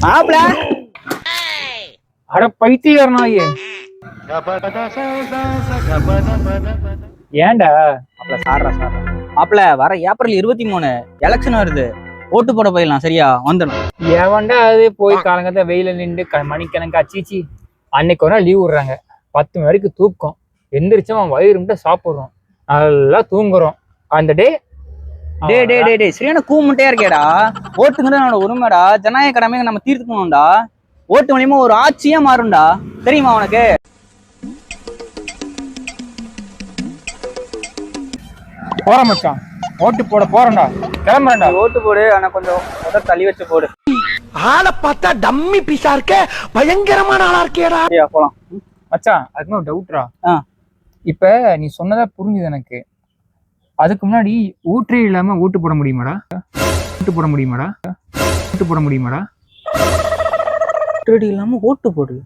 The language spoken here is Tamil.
மாப்பிள அட பைத்தியக்காரனாயே ஏன்டா? சார்ரா மாப்பிள வர ஏப்ரல் 23 எலெக்ஷன் வருது. ஓட்டு போட போயிடலாம். சரியா வந்துடும். எவன்டா அது போய் காலங்கத்த வெயில நின்று மணிக்கணக்கா சீச்சி. அன்னைக்கு ஒரு நாள் லீவ் விடுறாங்க. 10 மணி வரைக்கும் தூக்கம். எந்திரிச்சோம் அவன் வயிறு மட்டும் சாப்பிட்றோம். நல்லா தூங்குறோம். அந்த டே சரியான கூமுட்டையா இருக்கேடா. ஓட்டுங்கிறது நம்மளோட உரிமைடா. ஜனநாயக கடமை நம்ம தீர்த்துக்கணும்டா. ஓட்டு மூலியமா ஒரு ஆட்சியே மாறும்டா. தெரியுமா உனக்கு? போற மச்சான், ஓட்டு போட போறேன்டா. கிளம்புறேன்டா. ஓட்டு போடு, ஆனா கொஞ்சம் முதல் தள்ளி வச்சு போடு. ஆளை பார்த்தா டம்மி பீஸா இருக்க, பயங்கரமான ஆளா இருக்கேடா. போலாம் மச்சான், அதுக்கு ஒரு டவுட்ரா. இப்ப நீ சொன்னதா புரிஞ்சுது எனக்கு. அதுக்கு முன்னாடி ஊற்றே இல்லாம ஓட்டு போட முடியுமாடா? ஓட்டு போட முடியுமாடா? ஓட்டு போட முடியுமாடா? இல்லாம ஓட்டு போடு.